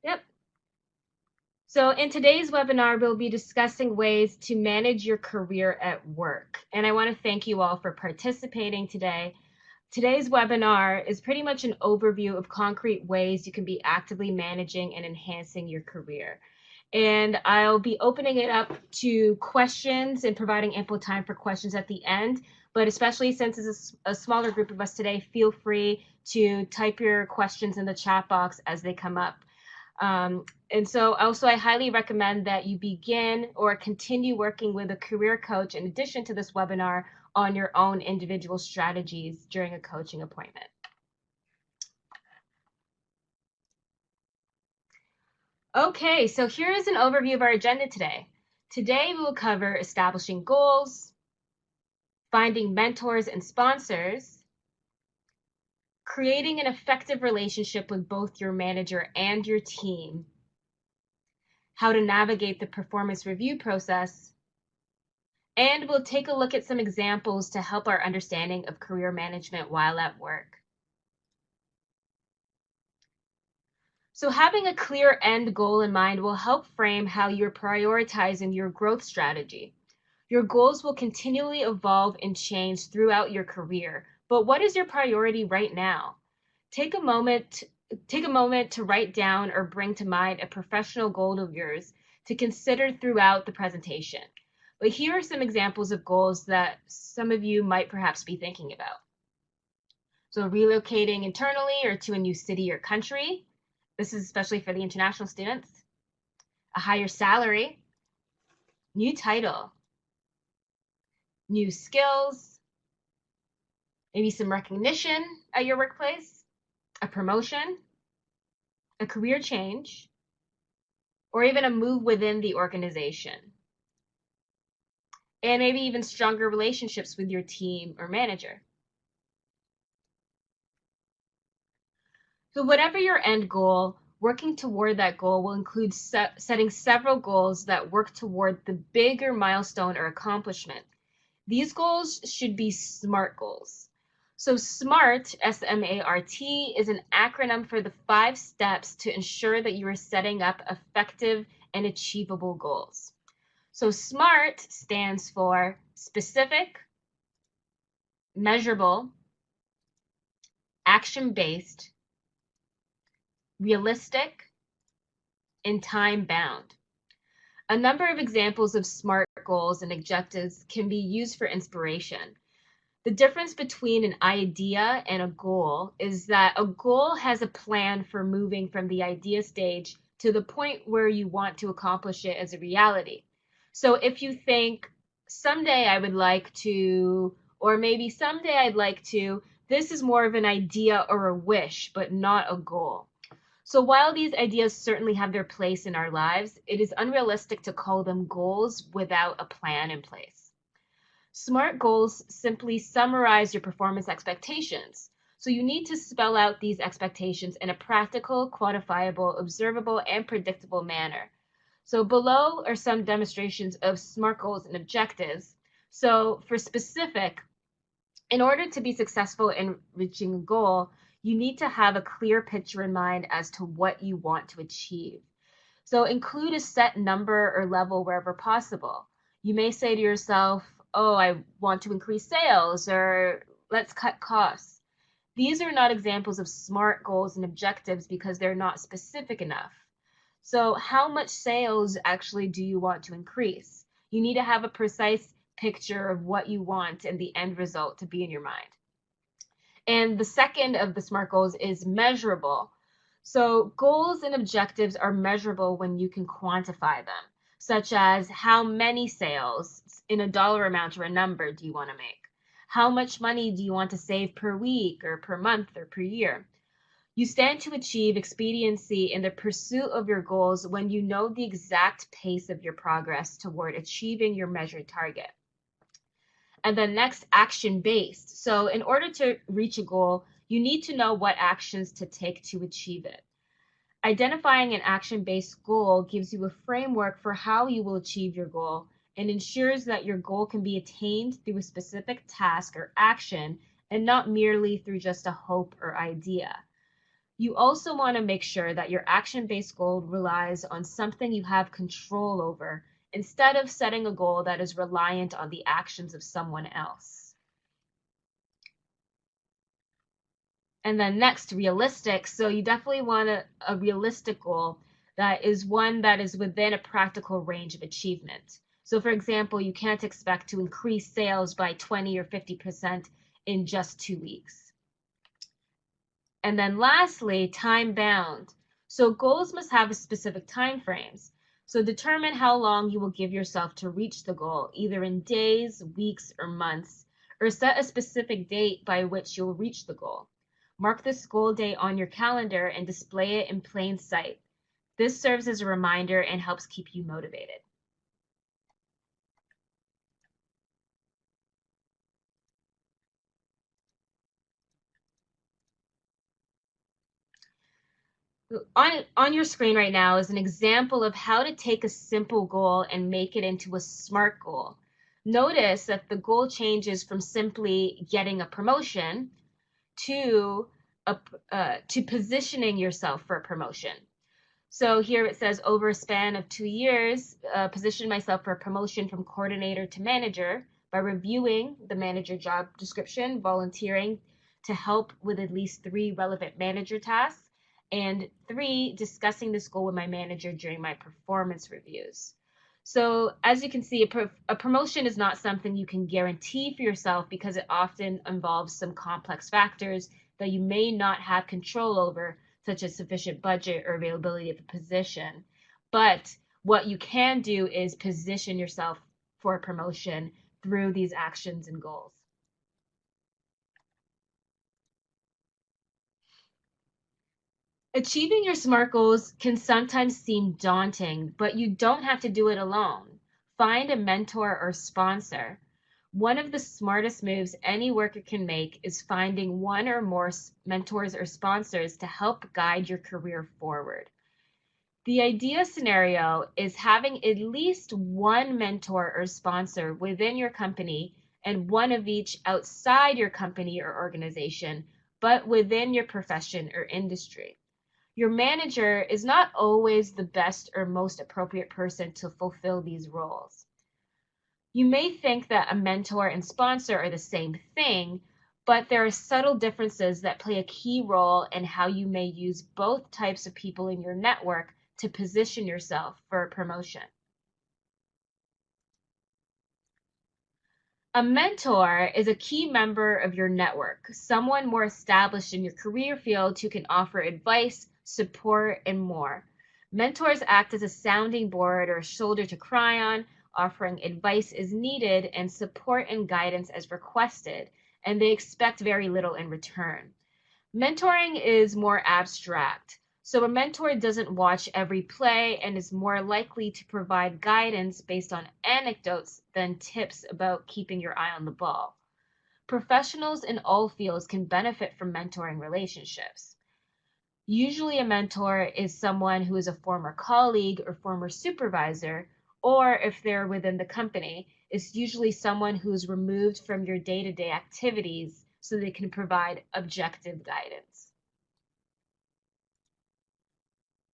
Yep. So in today's webinar, we'll be discussing ways to manage your career at work. And I want to thank you all for participating today. Today's webinar is pretty much an overview of concrete ways you can be actively managing and enhancing your career. And I'll be opening it up to questions and providing ample time for questions at the end. But especially since it's a smaller group of us today, feel free to type your questions in the chat box as they come up. And so also I highly recommend that you begin or continue working with a career coach in addition to this webinar on your own individual strategies during a coaching appointment. Okay, so here is an overview of our agenda today. Today we will cover establishing goals, finding mentors and sponsors, creating an effective relationship with both your manager and your team, how to navigate the performance review process, and we'll take a look at some examples to help our understanding of career management while at work. So having a clear end goal in mind will help frame how you're prioritizing your growth strategy. Your goals will continually evolve and change throughout your career, but what is your priority right now? Take a moment to write down or bring to mind a professional goal of yours to consider throughout the presentation. But here are some examples of goals that some of you might perhaps be thinking about. So relocating internally or to a new city or country. This is especially for the international students. A higher salary, new title, new skills, maybe some recognition at your workplace, a promotion, a career change, or even a move within the organization. And maybe even stronger relationships with your team or manager. So whatever your end goal, working toward that goal will include setting several goals that work toward the bigger milestone or accomplishment. These goals should be SMART goals. So SMART, S-M-A-R-T, is an acronym for the 5 steps to ensure that you are setting up effective and achievable goals. So SMART stands for specific, measurable, action-based, realistic, and time-bound. A number of examples of SMART goals and objectives can be used for inspiration. The difference between an idea and a goal is that a goal has a plan for moving from the idea stage to the point where you want to accomplish it as a reality. So if you think, someday I would like to, or maybe someday I'd like to, this is more of an idea or a wish, but not a goal. So while these ideas certainly have their place in our lives, it is unrealistic to call them goals without a plan in place. SMART goals simply summarize your performance expectations. So you need to spell out these expectations in a practical, quantifiable, observable, and predictable manner. So below are some demonstrations of SMART goals and objectives. So for specific, in order to be successful in reaching a goal, you need to have a clear picture in mind as to what you want to achieve. So include a set number or level wherever possible. You may say to yourself, oh, I want to increase sales, or let's cut costs. These are not examples of SMART goals and objectives because they're not specific enough. So how much sales actually do you want to increase? You need to have a precise picture of what you want and the end result to be in your mind. And the second of the SMART goals is measurable. So goals and objectives are measurable when you can quantify them, such as how many sales in a dollar amount or a number do you want to make? How much money do you want to save per week or per month or per year? You stand to achieve expediency in the pursuit of your goals when you know the exact pace of your progress toward achieving your measured target. And then next, action-based. So in order to reach a goal, you need to know what actions to take to achieve it. Identifying an action-based goal gives you a framework for how you will achieve your goal and ensures that your goal can be attained through a specific task or action and not merely through just a hope or idea. You also want to make sure that your action-based goal relies on something you have control over instead of setting a goal that is reliant on the actions of someone else. And then next, realistic. So you definitely want a realistic goal that is one that is within a practical range of achievement. So for example, you can't expect to increase sales by 20 or 50% in just 2 weeks. And then lastly, time bound. So goals must have specific time frames. So determine how long you will give yourself to reach the goal, either in days, weeks, or months, or set a specific date by which you'll reach the goal. Mark this goal date on your calendar and display it in plain sight. This serves as a reminder and helps keep you motivated. On your screen right now is an example of how to take a simple goal and make it into a SMART goal. Notice that the goal changes from simply getting a promotion to positioning yourself for a promotion. So here it says, over a span of 2 years, position myself for a promotion from coordinator to manager by reviewing the manager job description, volunteering to help with at least 3 relevant manager tasks, and 3, discussing this goal with my manager during my performance reviews. So as you can see, a promotion is not something you can guarantee for yourself because it often involves some complex factors that you may not have control over, such as sufficient budget or availability of a position. But what you can do is position yourself for a promotion through these actions and goals. Achieving your SMART goals can sometimes seem daunting, but you don't have to do it alone. Find a mentor or sponsor. One of the smartest moves any worker can make is finding one or more mentors or sponsors to help guide your career forward. The idea scenario is having at least one mentor or sponsor within your company and one of each outside your company or organization, but within your profession or industry. Your manager is not always the best or most appropriate person to fulfill these roles. You may think that a mentor and sponsor are the same thing, but there are subtle differences that play a key role in how you may use both types of people in your network to position yourself for a promotion. A mentor is a key member of your network, someone more established in your career field who can offer advice, support, and more. Mentors act as a sounding board or a shoulder to cry on, offering advice as needed and support and guidance as requested, and they expect very little in return. Mentoring is more abstract. So a mentor doesn't watch every play and is more likely to provide guidance based on anecdotes than tips about keeping your eye on the ball. Professionals in all fields can benefit from mentoring relationships. Usually a mentor is someone who is a former colleague or former supervisor, or if they're within the company, it's usually someone who's removed from your day-to-day activities so they can provide objective guidance.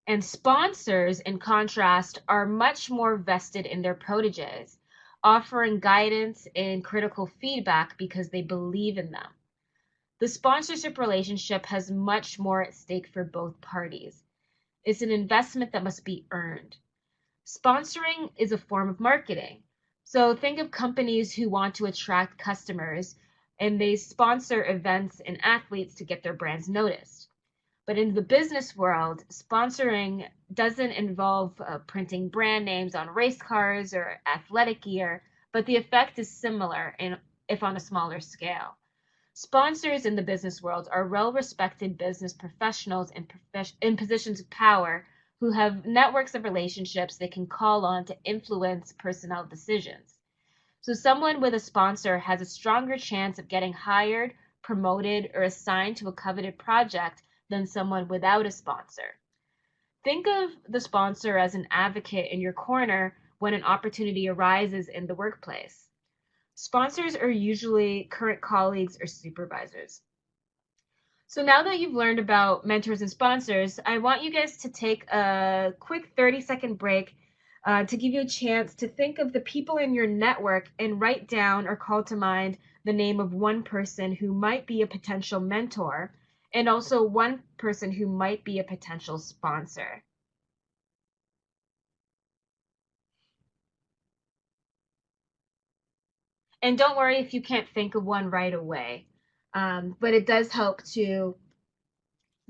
And sponsors, in contrast, are much more vested in their proteges, offering guidance and critical feedback because they believe in them. The sponsorship relationship has much more at stake for both parties. It's an investment that must be earned. Sponsoring is a form of marketing. So think of companies who want to attract customers and they sponsor events and athletes to get their brands noticed. But in the business world, sponsoring doesn't involve printing brand names on race cars or athletic gear, but the effect is similar, if on a smaller scale. Sponsors in the business world are well-respected business professionals in positions of power who have networks of relationships they can call on to influence personnel decisions. So someone with a sponsor has a stronger chance of getting hired, promoted, or assigned to a coveted project than someone without a sponsor. Think of the sponsor as an advocate in your corner when an opportunity arises in the workplace. Sponsors are usually current colleagues or supervisors. So now that you've learned about mentors and sponsors, I want you guys to take a quick 30-second break to give you a chance to think of the people in your network and write down or call to mind the name of one person who might be a potential mentor and also one person who might be a potential sponsor. And don't worry if you can't think of one right away, but it does help to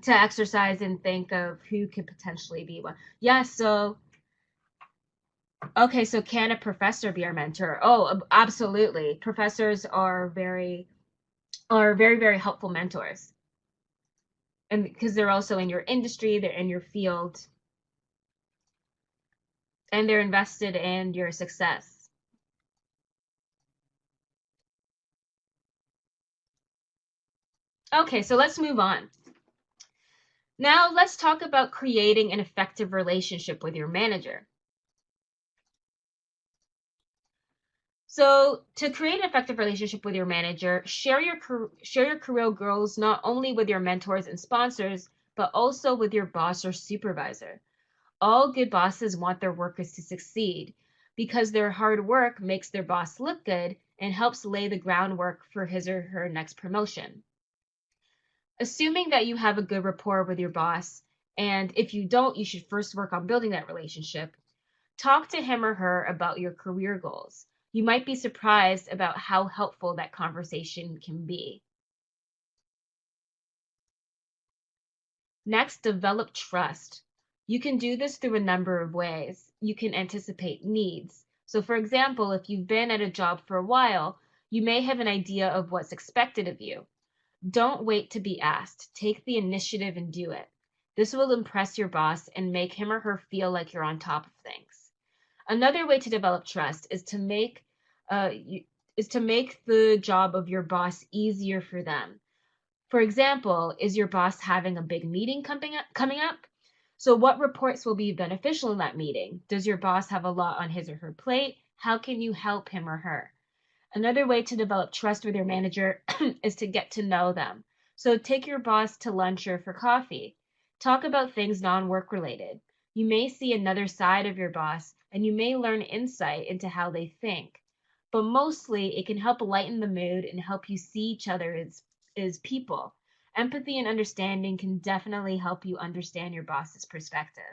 exercise and think of who could potentially be one. Yeah, so okay, so can a professor be our mentor? Oh, absolutely. Professors are very, very helpful mentors. And because they're also in your industry, they're in your field, and they're invested in your success. Okay, so let's move on. Now let's talk about creating an effective relationship with your manager. So to create an effective relationship with your manager, share your career goals not only with your mentors and sponsors, but also with your boss or supervisor. All good bosses want their workers to succeed because their hard work makes their boss look good and helps lay the groundwork for his or her next promotion. Assuming that you have a good rapport with your boss, and if you don't, you should first work on building that relationship. Talk to him or her about your career goals. You might be surprised about how helpful that conversation can be. Next, develop trust. You can do this through a number of ways. You can anticipate needs. So, for example, if you've been at a job for a while, you may have an idea of what's expected of you. Don't wait to be asked. Take the initiative and do it. This will impress your boss and make him or her feel like you're on top of things. Another way to develop trust uh, is to make the job of your boss easier for them. For example, is your boss having a big meeting coming up? So what reports will be beneficial in that meeting? Does your boss have a lot on his or her plate? How can you help him or her? Another way to develop trust with your manager is to get to know them. So take your boss to lunch or for coffee. Talk about things non-work related. You may see another side of your boss and you may learn insight into how they think. But mostly it can help lighten the mood and help you see each other as people. Empathy and understanding can definitely help you understand your boss's perspective.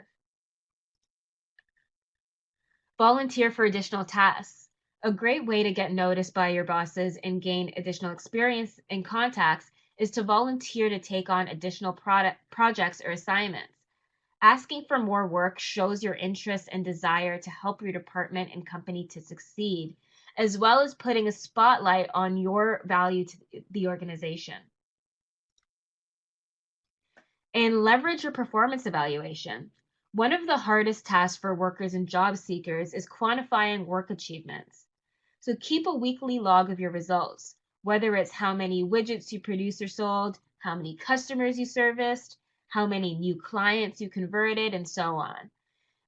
Volunteer for additional tasks. A great way to get noticed by your bosses and gain additional experience and contacts is to volunteer to take on additional projects or assignments. Asking for more work shows your interest and desire to help your department and company to succeed, as well as putting a spotlight on your value to the organization. And leverage your performance evaluation. One of the hardest tasks for workers and job seekers is quantifying work achievements. So keep a weekly log of your results, whether it's how many widgets you produced or sold, how many customers you serviced, how many new clients you converted, and so on.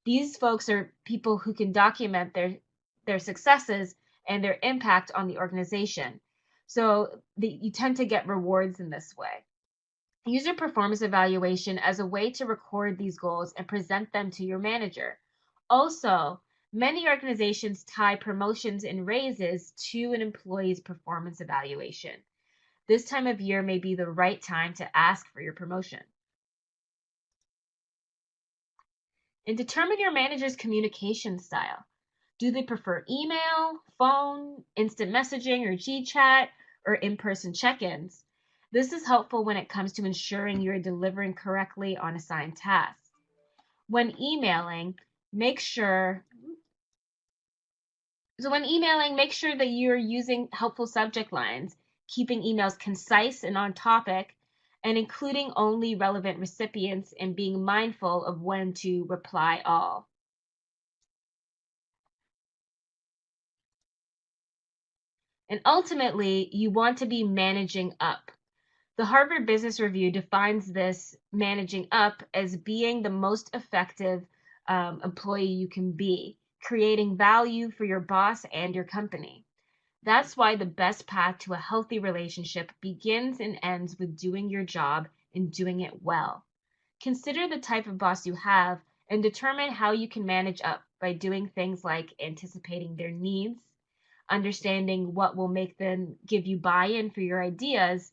These folks are people who can document their successes and their impact on the organization. So you tend to get rewards in this way. Use your performance evaluation as a way to record these goals and present them to your manager. Also, many organizations tie promotions and raises to an employee's performance evaluation. This time of year may be the right time to ask for your promotion. And determine your manager's communication style. Do they prefer email, phone, instant messaging, or GChat, or in-person check-ins? This is helpful when it comes to ensuring you're delivering correctly on assigned tasks. When emailing, make sure make sure that you're using helpful subject lines, keeping emails concise and on topic, and including only relevant recipients and being mindful of when to reply all. And ultimately, you want to be managing up. The Harvard Business Review defines this managing up as being the most effective employee you can be, creating value for your boss and your company. That's why the best path to a healthy relationship begins and ends with doing your job and doing it well. Consider the type of boss you have and determine how you can manage up by doing things like anticipating their needs, understanding what will make them give you buy in for your ideas,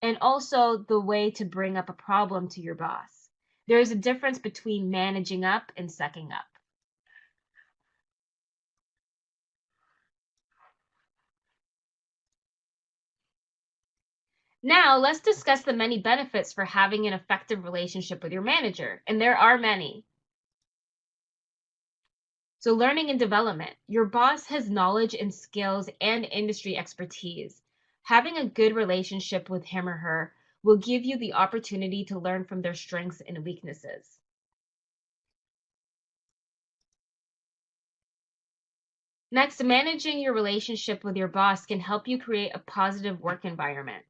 and also the way to bring up a problem to your boss. There is a difference between managing up and sucking up. Now, let's discuss the many benefits for having an effective relationship with your manager, and there are many. So, learning and development. Your boss has knowledge and skills and industry expertise. Having a good relationship with him or her will give you the opportunity to learn from their strengths and weaknesses. Next, managing your relationship with your boss can help you create a positive work environment.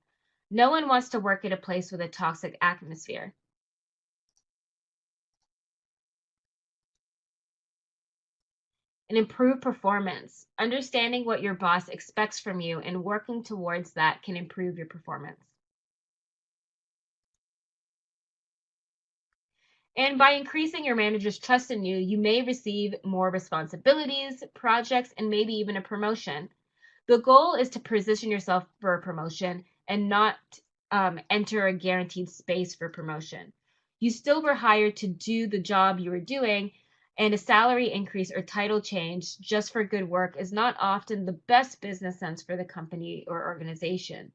No one wants to work at a place with a toxic atmosphere. And improve performance. Understanding what your boss expects from you and working towards that can improve your performance. And by increasing your manager's trust in you, you may receive more responsibilities, projects, and maybe even a promotion. The goal is to position yourself for a promotion and not enter a guaranteed space for promotion. You still were hired to do the job you were doing, and a salary increase or title change just for good work is not often the best business sense for the company or organization.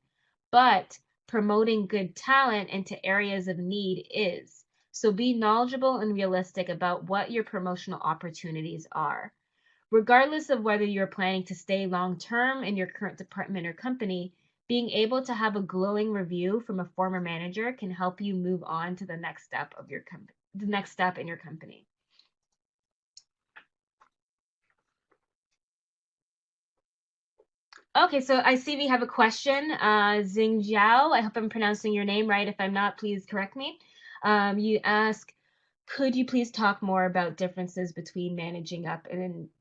But promoting good talent into areas of need is. So be knowledgeable and realistic about what your promotional opportunities are. Regardless of whether you're planning to stay long term in your current department or company, being able to have a glowing review from a former manager can help you move on to the next step of your the next step in your company. Okay, so I see we have a question. Xing Jiao, I hope I'm pronouncing your name right. If I'm not, please correct me. You ask, could you please talk more about differences between managing up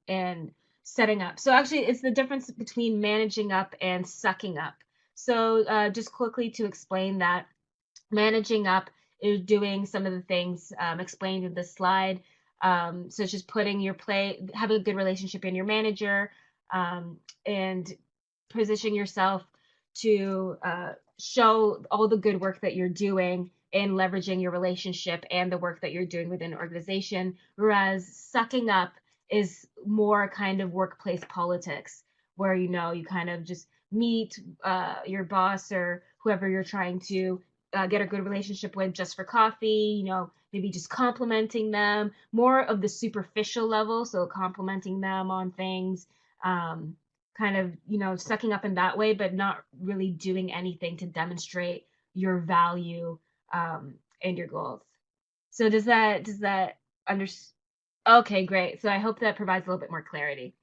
and setting up? So actually, it's the difference between managing up and sucking up. So just quickly to explain that, managing up is doing some of the things explained in this slide, such as putting your play, having a good relationship in your manager, and position yourself to show all the good work that you're doing and leveraging your relationship and the work that you're doing within an organization. Whereas sucking up is more kind of workplace politics, where you kind of just meet your boss or whoever you're trying to get a good relationship with just for coffee, maybe just complimenting them, more of the superficial level, so complimenting them on things, kind of, sucking up in that way, but not really doing anything to demonstrate your value and your goals. So does that under okay, great. So I hope that provides a little bit more clarity.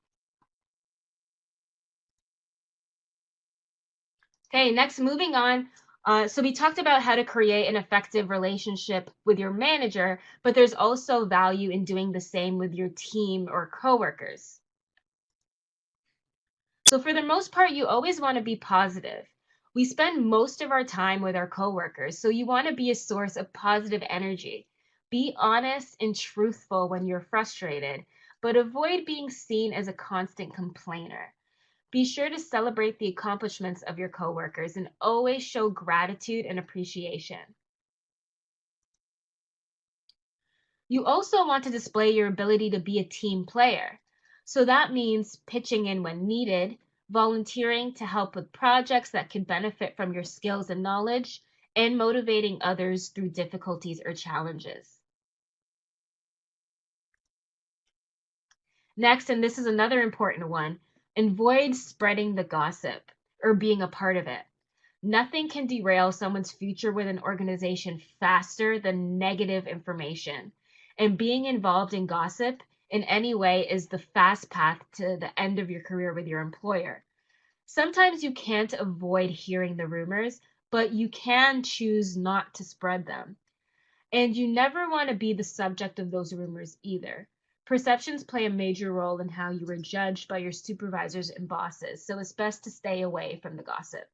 Okay, next, moving on. So we talked about how to create an effective relationship with your manager, but there's also value in doing the same with your team or coworkers. So for the most part, you always want to be positive. We spend most of our time with our coworkers, so you want to be a source of positive energy. Be honest and truthful when you're frustrated, but avoid being seen as a constant complainer. Be sure to celebrate the accomplishments of your coworkers and always show gratitude and appreciation. You also want to display your ability to be a team player. So that means pitching in when needed, volunteering to help with projects that can benefit from your skills and knowledge, and motivating others through difficulties or challenges. Next, and this is another important one, avoid spreading the gossip or being a part of it. Nothing can derail someone's future with an organization faster than negative information. And being involved in gossip in any way is the fast path to the end of your career with your employer. Sometimes you can't avoid hearing the rumors, but you can choose not to spread them. And you never want to be the subject of those rumors either. Perceptions play a major role in how you are judged by your supervisors and bosses, so it's best to stay away from the gossip.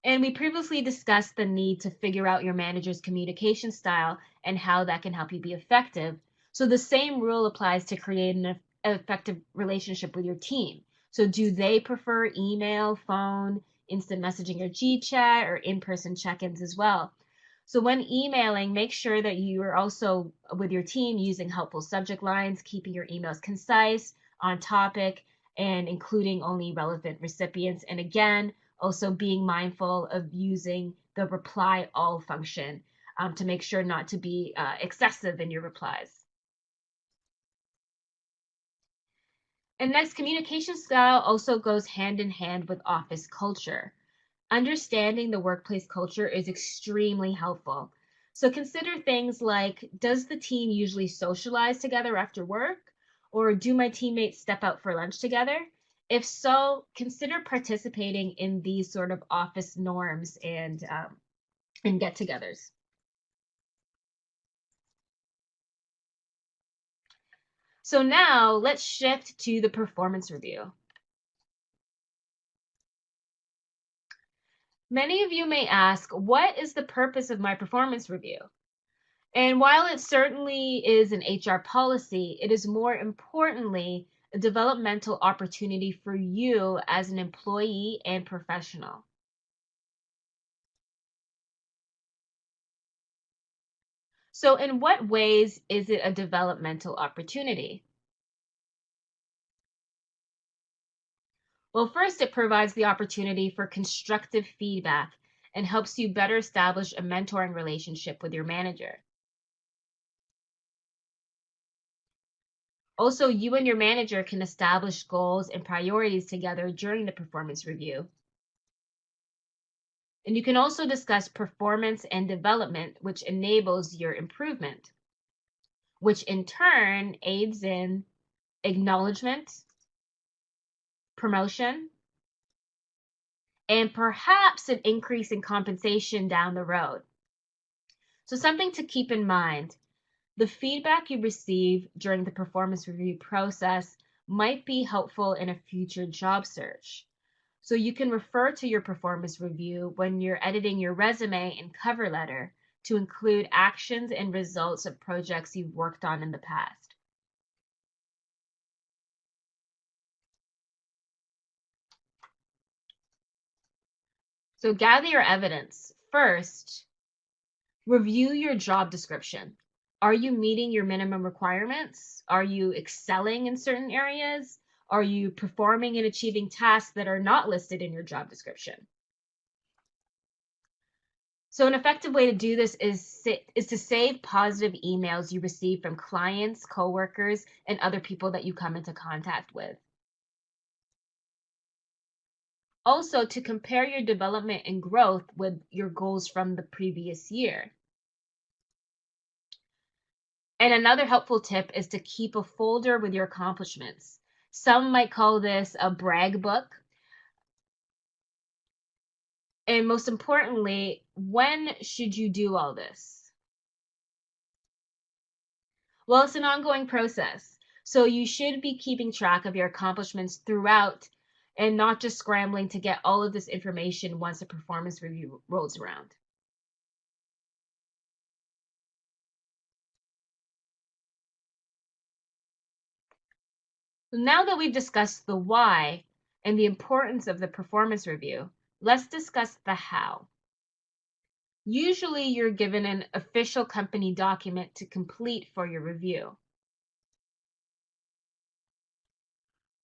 And we previously discussed the need to figure out your manager's communication style and how that can help you be effective. So the same rule applies to create an effective relationship with your team. So do they prefer email, phone, instant messaging, or G-chat, or in-person check-ins as well? So when emailing, make sure that you are also with your team using helpful subject lines, keeping your emails concise, on topic, and including only relevant recipients. And again, also being mindful of using the reply all function to make sure not to be excessive in your replies. And next, communication style also goes hand in hand with office culture. Understanding the workplace culture is extremely helpful. So consider things like, does the team usually socialize together after work? Or do my teammates step out for lunch together? If so, consider participating in these sort of office norms and get-togethers. So now let's shift to the performance review. Many of you may ask, what is the purpose of my performance review? And while it certainly is an HR policy, it is more importantly a developmental opportunity for you as an employee and professional. So in what ways is it a developmental opportunity? Well, first, it provides the opportunity for constructive feedback and helps you better establish a mentoring relationship with your manager. Also, you and your manager can establish goals and priorities together during the performance review. And you can also discuss performance and development, which enables your improvement, which in turn aids in acknowledgement, promotion, and perhaps an increase in compensation down the road. So, something to keep in mind, the feedback you receive during the performance review process might be helpful in a future job search. So you can refer to your performance review when you're editing your resume and cover letter to include actions and results of projects you've worked on in the past. So gather your evidence. First, review your job description. Are you meeting your minimum requirements? Are you excelling in certain areas? Are you performing and achieving tasks that are not listed in your job description? So an effective way to do this is to save positive emails you receive from clients, coworkers, and other people that you come into contact with. Also, to compare your development and growth with your goals from the previous year. And another helpful tip is to keep a folder with your accomplishments. Some might call this a brag book. And most importantly, when should you do all this? Well, it's an ongoing process. So you should be keeping track of your accomplishments throughout and not just scrambling to get all of this information once the performance review rolls around. So now that we've discussed the why and the importance of the performance review, let's discuss the how. Usually you're given an official company document to complete for your review.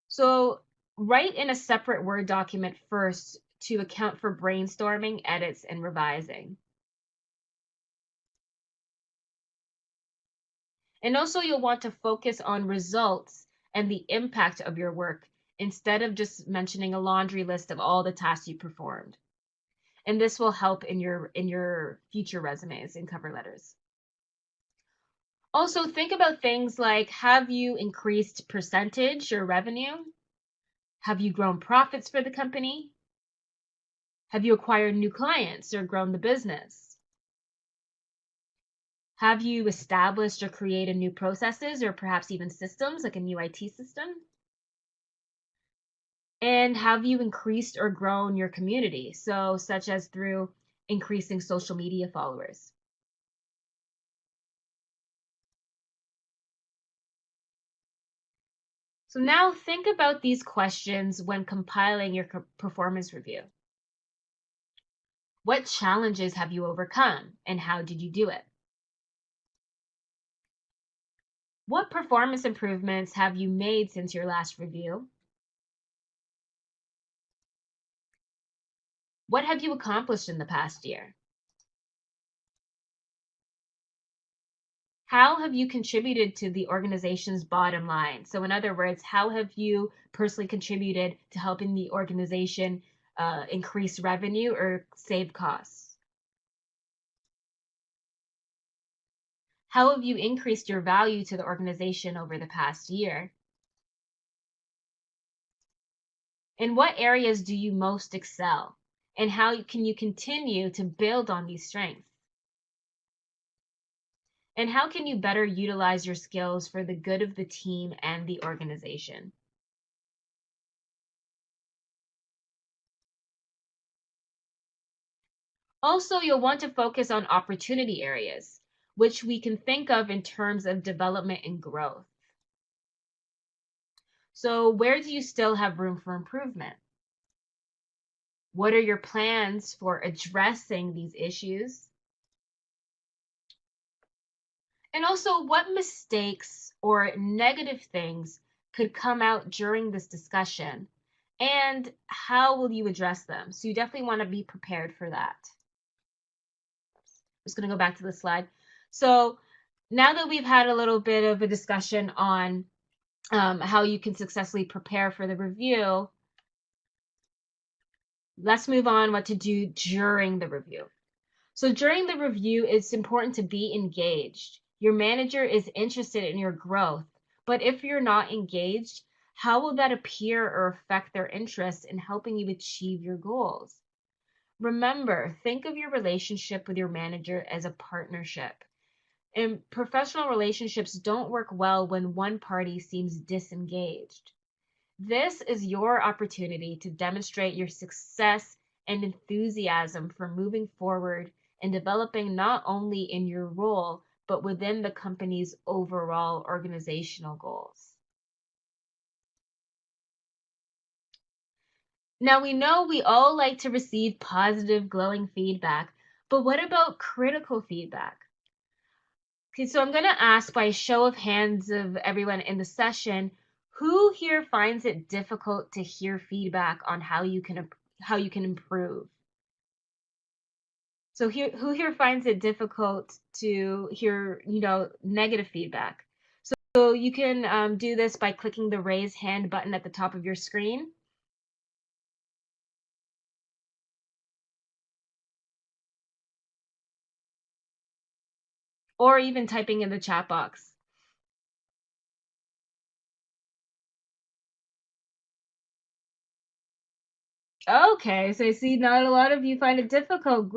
So write in a separate Word document first to account for brainstorming, edits, and revising. And also you'll want to focus on results and the impact of your work instead of just mentioning a laundry list of all the tasks you performed. And this will help in your future resumes and cover letters. Also, think about things like, have you increased percentage or revenue? Have you grown profits for the company? Have you acquired new clients or grown the business? Have you established or created new processes or perhaps even systems like a new IT system? And have you increased or grown your community? So, such as through increasing social media followers. So, now think about these questions when compiling your performance review. What challenges have you overcome and how did you do it? What performance improvements have you made since your last review? What have you accomplished in the past year? How have you contributed to the organization's bottom line? So, in other words, how have you personally contributed to helping the organization increase revenue or save costs? How have you increased your value to the organization over the past year? In what areas do you most excel? And how can you continue to build on these strengths? And how can you better utilize your skills for the good of the team and the organization? Also, you'll want to focus on opportunity areas, which we can think of in terms of development and growth. So, where do you still have room for improvement? What are your plans for addressing these issues? And also, what mistakes or negative things could come out during this discussion? And how will you address them? So, you definitely want to be prepared for that. Just going to go back to the slide. So, now that we've had a little bit of a discussion on how you can successfully prepare for the review, let's move on what to do during the review. So during the review, it's important to be engaged. Your manager is interested in your growth, but if you're not engaged, how will that appear or affect their interest in helping you achieve your goals? Remember, think of your relationship with your manager as a partnership. And professional relationships don't work well when one party seems disengaged. This is your opportunity to demonstrate your success and enthusiasm for moving forward and developing not only in your role, but within the company's overall organizational goals. Now, we know we all like to receive positive, glowing feedback, but what about critical feedback? Okay, so I'm going to ask by a show of hands of everyone in the session, who here finds it difficult to hear feedback on how you can improve? So here, who here finds it difficult to hear, negative feedback? So you can do this by clicking the raise hand button at the top of your screen, or even typing in the chat box. Okay, so I see not a lot of you find it difficult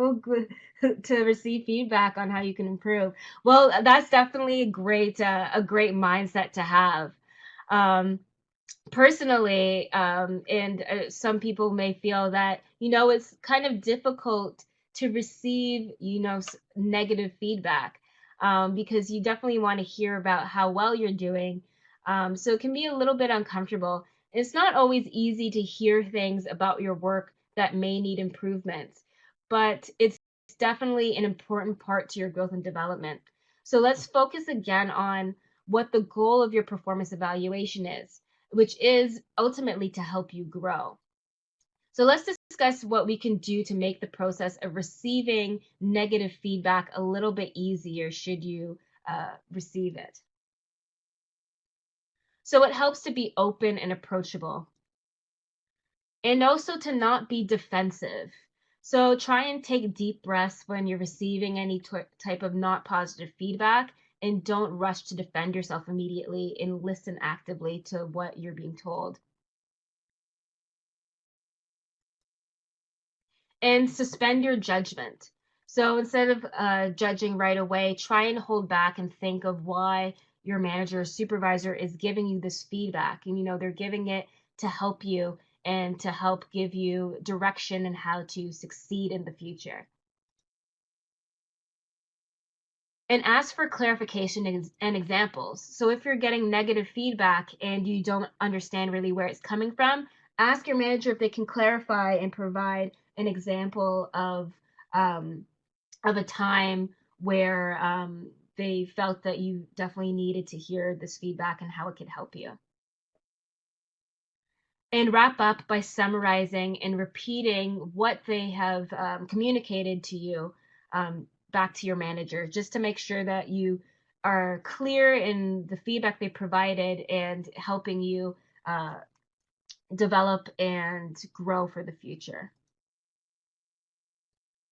to receive feedback on how you can improve. Well, that's definitely a great mindset to have. Um, Personally, and some people may feel that, it's kind of difficult to receive, negative feedback, because you definitely want to hear about how well you're doing. So it can be a little bit uncomfortable. It's not always easy to hear things about your work that may need improvements, but it's definitely an important part to your growth and development. So let's focus again on what the goal of your performance evaluation is, which is ultimately to help you grow. So let's discuss what we can do to make the process of receiving negative feedback a little bit easier should you receive it. So it helps to be open and approachable, and also to not be defensive. So try and take deep breaths when you're receiving any type of not positive feedback, and don't rush to defend yourself immediately, and listen actively to what you're being told. And suspend your judgment. So instead of judging right away, try and hold back and think of why your manager or supervisor is giving you this feedback. And, they're giving it to help you and to help give you direction and how to succeed in the future. And ask for clarification and examples. So if you're getting negative feedback and you don't understand really where it's coming from, ask your manager if they can clarify and provide an example um, of a time where they felt that you definitely needed to hear this feedback and how it could help you. And wrap up by summarizing and repeating what they have communicated to you back to your manager, just to make sure that you are clear in the feedback they provided and helping you uh, develop and grow for the future,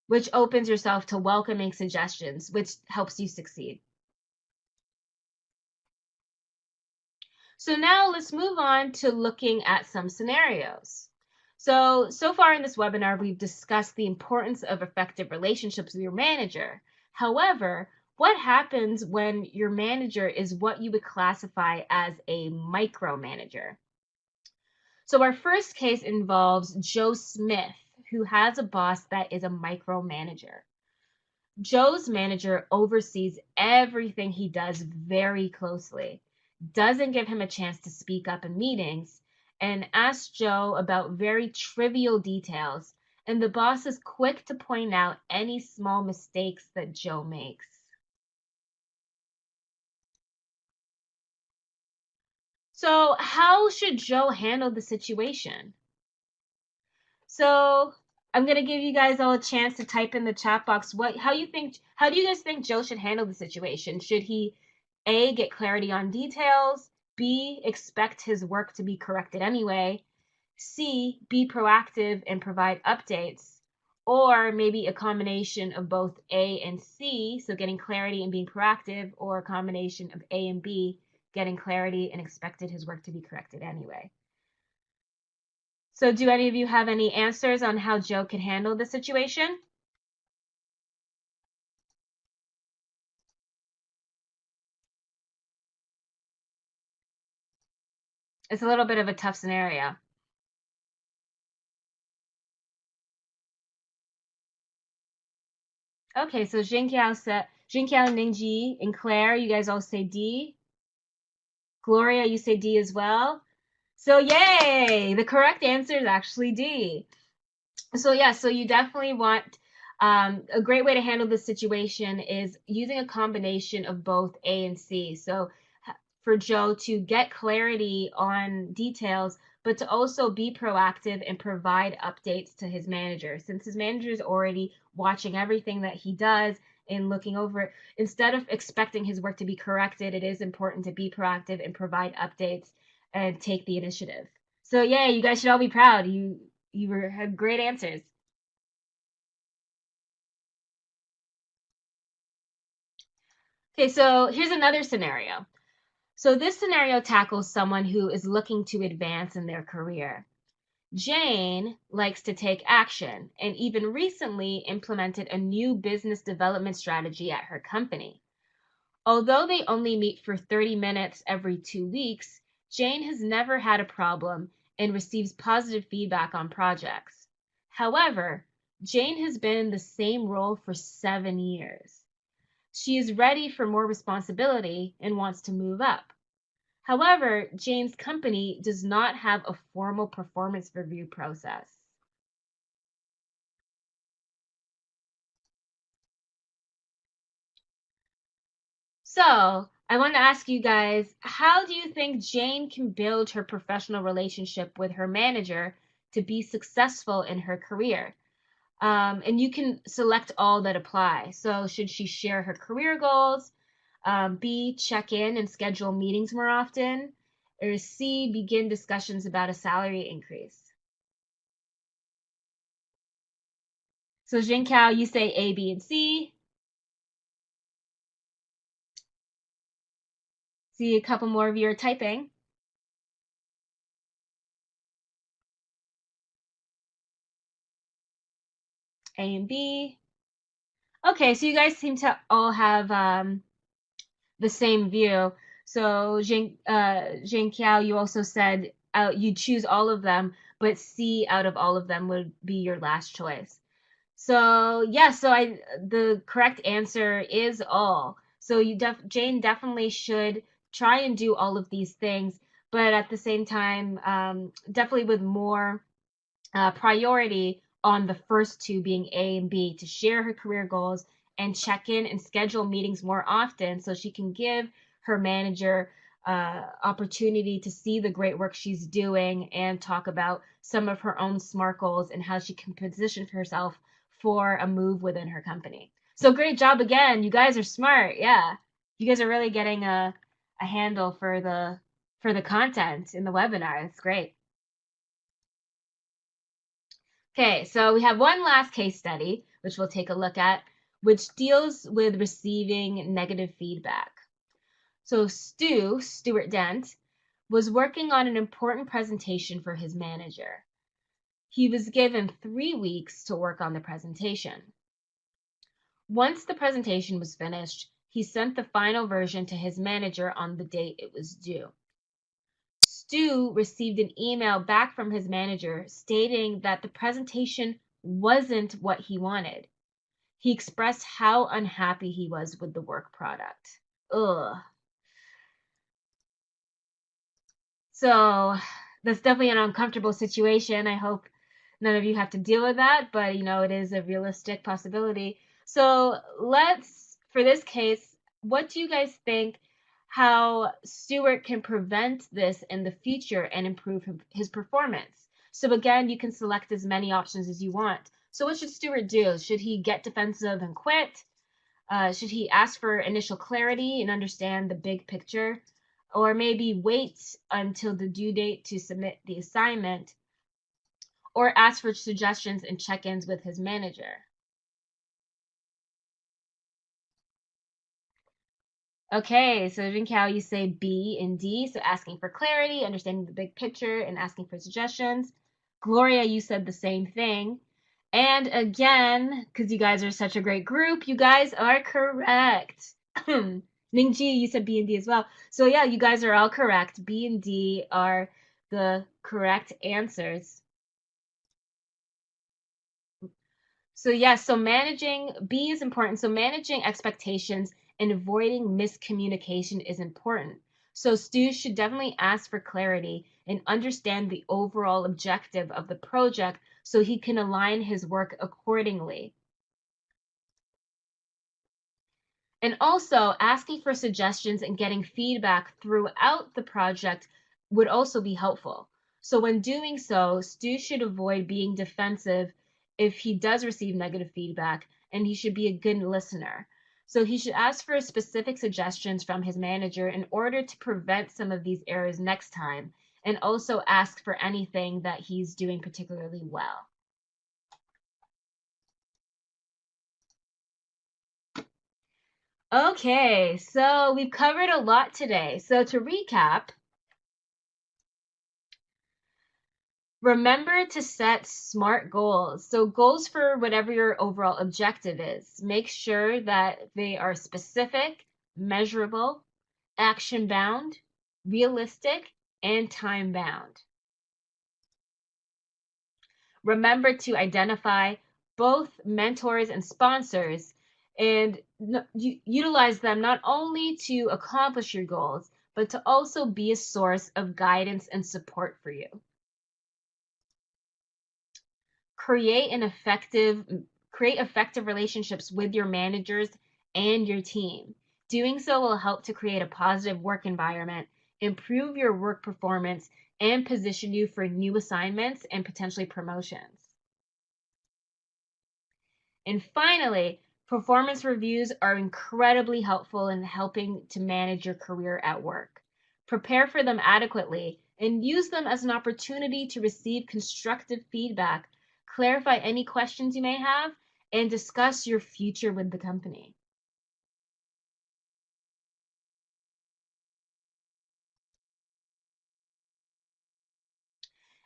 which opens yourself to welcoming suggestions, which helps you succeed. So now let's move on to looking at some scenarios. So far in this webinar, we've discussed the importance of effective relationships with your manager. However, what happens when your manager is what you would classify as a micromanager? So our first case involves Joe Smith, who has a boss that is a micromanager. Joe's manager oversees everything he does very closely, doesn't give him a chance to speak up in meetings, and asks Joe about very trivial details, and the boss is quick to point out any small mistakes that Joe makes. So, how should Joe handle the situation? So, I'm gonna give you guys all a chance to type in the chat box how do you guys think Joe should handle the situation? Should he A, get clarity on details, B, expect his work to be corrected anyway, C, be proactive and provide updates, or maybe a combination of both A and C, so getting clarity and being proactive, or a combination of A and B, getting clarity and expected his work to be corrected anyway. So do any of you have any answers on how Joe could handle the situation? It's a little bit of a tough scenario. Okay, so Jinkiao, Ningji, and Claire, you guys all say D. Gloria, you say D as well. So yay! The correct answer is actually D. So yeah, so you definitely want a great way to handle this situation is using a combination of both A and C. So for Joe to get clarity on details, but to also be proactive and provide updates to his manager. Since his manager is already watching everything that he does and looking over it, instead of expecting his work to be corrected, it is important to be proactive and provide updates and take the initiative. So yeah, you guys should all be proud. You had great answers. Okay, so here's another scenario. So this scenario tackles someone who is looking to advance in their career. Jane likes to take action and even recently implemented a new business development strategy at her company. Although they only meet for 30 minutes every 2 weeks, Jane has never had a problem and receives positive feedback on projects. However, Jane has been in the same role for 7 years. She is ready for more responsibility and wants to move up. However, Jane's company does not have a formal performance review process. So, I want to ask you guys, how do you think Jane can build her professional relationship with her manager to be successful in her career? And you can select all that apply. So, should she share her career goals? B, check in and schedule meetings more often? Or C, begin discussions about a salary increase? So, Jinkao, you say A, B, and C. See a couple more of you are typing. A and B. Okay, so you guys seem to all have the same view. So Zhang Kiao, you also said you choose all of them, but C out of all of them would be your last choice. So yeah, so I the correct answer is all. So Jane definitely should try and do all of these things, but at the same time, definitely with more priority on the first two being A and B to share her career goals and check in and schedule meetings more often so she can give her manager opportunity to see the great work she's doing and talk about some of her own SMART goals and how she can position herself for a move within her company. So great job again. You guys are smart. Yeah. You guys are really getting a handle for the content in the webinar. It's great. Okay, so we have one last case study, which we'll take a look at, which deals with receiving negative feedback. So Stuart Dent, was working on an important presentation for his manager. He was given 3 weeks to work on the presentation. Once the presentation was finished, he sent the final version to his manager on the date it was due. Stu received an email back from his manager stating that the presentation wasn't what he wanted. He expressed how unhappy he was with the work product. Ugh. So that's definitely an uncomfortable situation. I hope none of you have to deal with that, but it is a realistic possibility. So for this case, what do you guys think how Stewart can prevent this in the future and improve his performance? So again, you can select as many options as you want. So what should Stewart do? Should he get defensive and quit? Should he ask for initial clarity and understand the big picture? Or maybe wait until the due date to submit the assignment? Or ask for suggestions and check ins with his manager? Okay, so Jinkao, you say B and D, so asking for clarity, understanding the big picture, and asking for suggestions. Gloria, you said the same thing. And again, because you guys are such a great group, you guys are correct. Ningji, you said B and D as well. So yeah, you guys are all correct. B and D are the correct answers. So yes, so managing B is important. So managing expectations and avoiding miscommunication is important. So Stu should definitely ask for clarity and understand the overall objective of the project so he can align his work accordingly. And also asking for suggestions and getting feedback throughout the project would also be helpful. So when doing so, Stu should avoid being defensive if he does receive negative feedback, and he should be a good listener. So he should ask for specific suggestions from his manager in order to prevent some of these errors next time, and also ask for anything that he's doing particularly well. Okay, so we've covered a lot today. So to recap, remember to set SMART goals. So goals for whatever your overall objective is. Make sure that they are specific, measurable, action bound, realistic, and time bound. Remember to identify both mentors and sponsors and utilize them not only to accomplish your goals, but to also be a source of guidance and support for you. Create effective relationships with your managers and your team. Doing so will help to create a positive work environment, improve your work performance, and position you for new assignments and potentially promotions. And finally, performance reviews are incredibly helpful in helping to manage your career at work. Prepare for them adequately and use them as an opportunity to receive constructive feedback, clarify any questions you may have, and discuss your future with the company.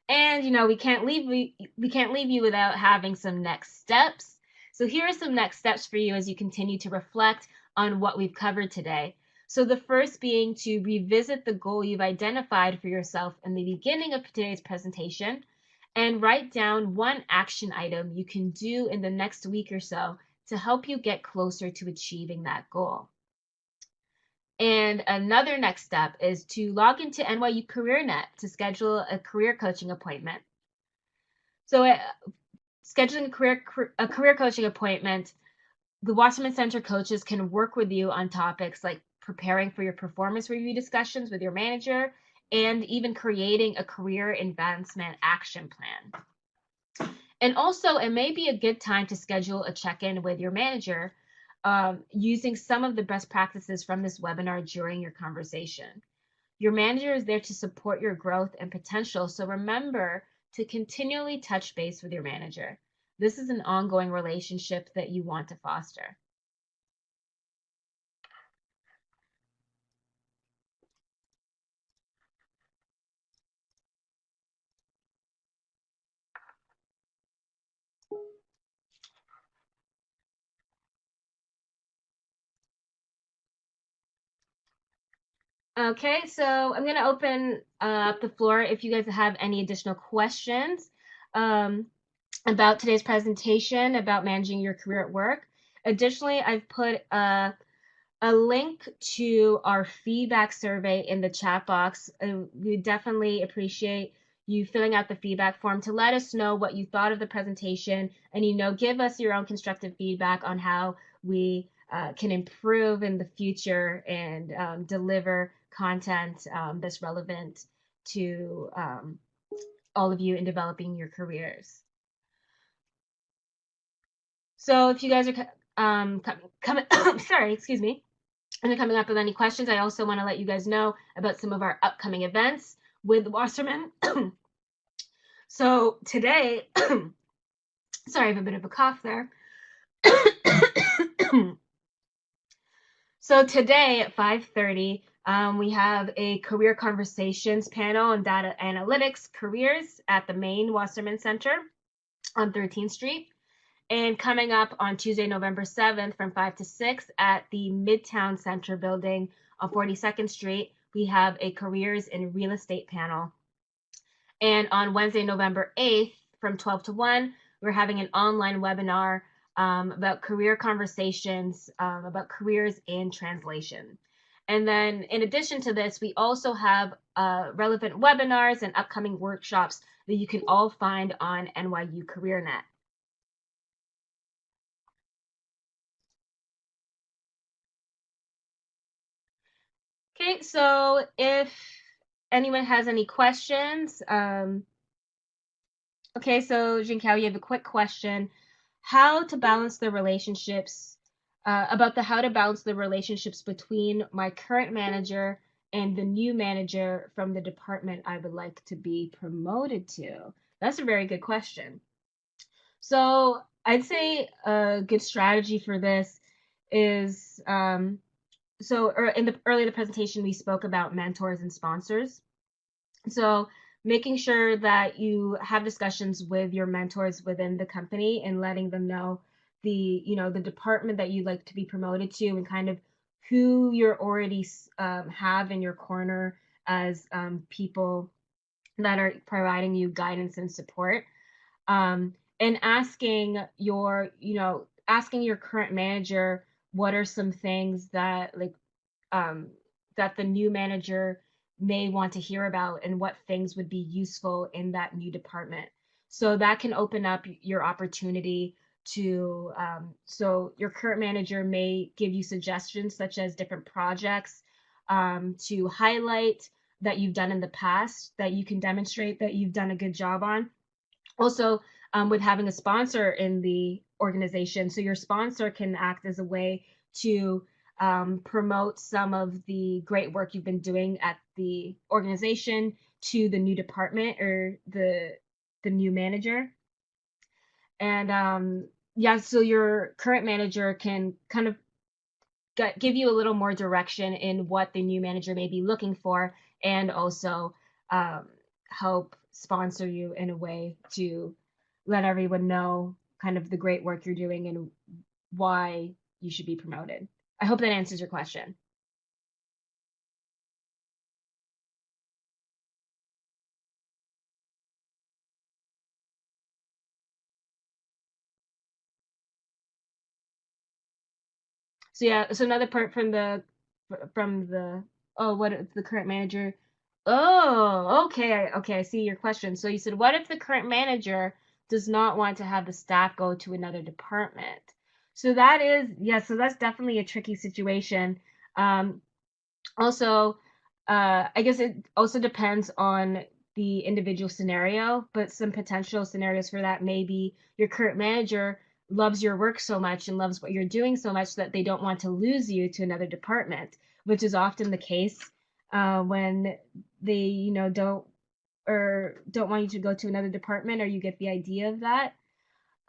And we can't leave you without having some next steps. So here are some next steps for you as you continue to reflect on what we've covered today. So the first being to revisit the goal you've identified for yourself in the beginning of today's presentation and write down one action item you can do in the next week or so to help you get closer to achieving that goal. And another next step is to log into NYU CareerNet to schedule a career coaching appointment. So scheduling a career coaching appointment, the Wasserman Center coaches can work with you on topics like preparing for your performance review discussions with your manager and even creating a career advancement action plan. And also, it may be a good time to schedule a check-in with your manager using some of the best practices from this webinar during your conversation. Your manager is there to support your growth and potential, so remember to continually touch base with your manager. This is an ongoing relationship that you want to foster. Okay, so I'm going to open up the floor if you guys have any additional questions about today's presentation about managing your career at work. Additionally, I've put a link to our feedback survey in the chat box. We definitely appreciate you filling out the feedback form to let us know what you thought of the presentation and, give us your own constructive feedback on how we can improve in the future and deliver content that's relevant to all of you in developing your careers. So if you guys are coming, sorry, excuse me, and coming up with any questions, I also want to let you guys know about some of our upcoming events with Wasserman. So today, sorry, I have a bit of a cough there. So today at 5:30, we have a career conversations panel on data analytics careers at the main Wasserman Center on 13th Street. And coming up on Tuesday, November 7th from 5 to 6 at the Midtown Center building on 42nd Street, we have a careers in real estate panel. And on Wednesday, November 8th from 12 to 1, we're having an online webinar about career conversations, about careers in translation. And then in addition to this, we also have relevant webinars and upcoming workshops that you can all find on NYU CareerNet. Okay, so if anyone has any questions, okay, so Jinkao, you have a quick question. How to balance the relationships, about how to balance the relationships between my current manager and the new manager from the department I would like to be promoted to? That's a very good question. So I'd say a good strategy for this is, in the early in the presentation, we spoke about mentors and sponsors. So making sure that you have discussions with your mentors within the company and letting them know the department that you'd like to be promoted to and kind of who you're already have in your corner as people that are providing you guidance and support. And asking your current manager what are some things that that the new manager may want to hear about and what things would be useful in that new department. So that can open up your opportunity to, so your current manager may give you suggestions such as different projects to highlight that you've done in the past that you can demonstrate that you've done a good job on. Also, with having a sponsor in the organization, so your sponsor can act as a way to promote some of the great work you've been doing at the organization to the new department or the new manager. And yeah, so your current manager can kind of give you a little more direction in what the new manager may be looking for, and also help sponsor you in a way to let everyone know kind of the great work you're doing and why you should be promoted. I hope that answers your question. So yeah, so another part from the oh, what if the current manager? Oh, okay, I see your question. So you said, what if the current manager does not want to have the staff go to another department? So that is, yeah, so that's definitely a tricky situation. Um, Also, I guess it also depends on the individual scenario, but some potential scenarios for that may be your current manager loves your work so much and loves what you're doing so much that they don't want to lose you to another department, which is often the case when they, don't want you to go to another department, or you get the idea of that.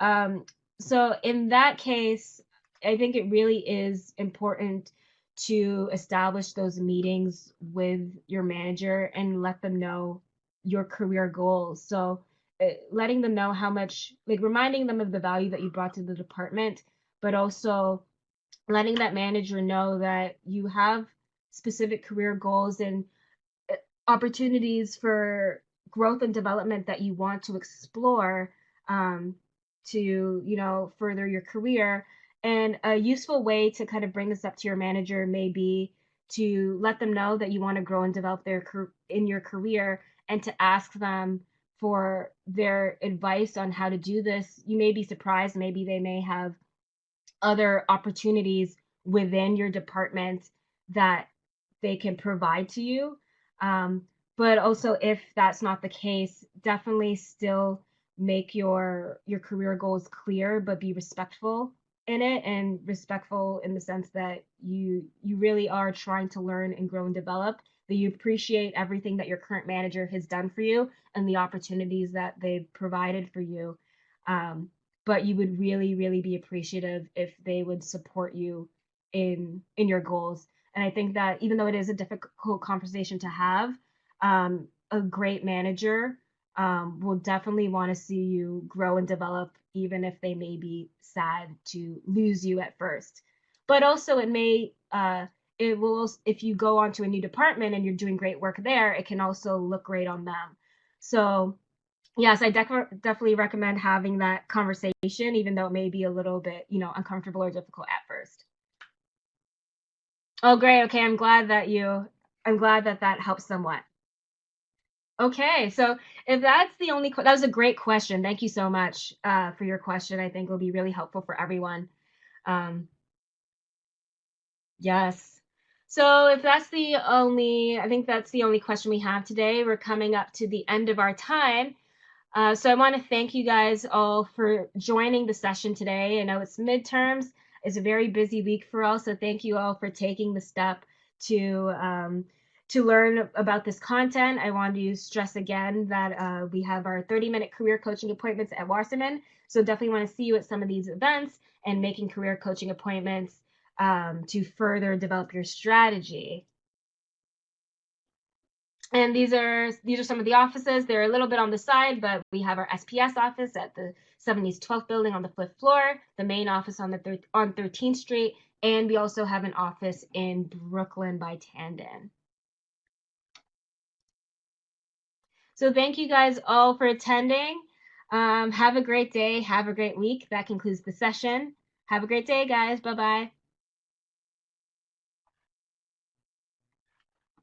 Um, so in that case, I think it really is important to establish those meetings with your manager and let them know your career goals. So letting them know how much, like reminding them of the value that you brought to the department, but also letting that manager know that you have specific career goals and opportunities for growth and development that you want to explore, um, to further your career. And a useful way to kind of bring this up to your manager may be to let them know that you want to grow and develop in your career, and to ask them for their advice on how to do this. You may be surprised, maybe they may have other opportunities within your department that they can provide to you. Um, but also, if that's not the case, definitely still make your career goals clear, but be respectful in it, and respectful in the sense that you really are trying to learn and grow and develop, that you appreciate everything that your current manager has done for you and the opportunities that they've provided for you. Um, but you would really, really be appreciative if they would support you in your goals. And I think that even though it is a difficult conversation to have, a great manager will definitely want to see you grow and develop, even if they may be sad to lose you at first. But also, it will, if you go on to a new department and you're doing great work there, it can also look great on them. So yes, I definitely recommend having that conversation, even though it may be a little bit, uncomfortable or difficult at first. Oh, great. Okay, I'm glad that that helps somewhat. Okay, so if that's the only, that was a great question. Thank you so much for your question. I think will be really helpful for everyone. Um, yes. So if that's the only, I think that's the only question we have today. We're coming up to the end of our time. So I want to thank you guys all for joining the session today. I know it's midterms. It's a very busy week for all, so thank you all for taking the step to learn about this content. I want to stress again that we have our 30-minute career coaching appointments at Wasserman. So definitely want to see you at some of these events and making career coaching appointments to further develop your strategy. And these are some of the offices. They're a little bit on the side, but we have our SPS office at the 70s 12th building on the 5th floor, the main office on 13th Street, and we also have an office in Brooklyn by Tandon. So thank you guys all for attending. Have a great day. Have a great week. That concludes the session. Have a great day, guys. Bye-bye.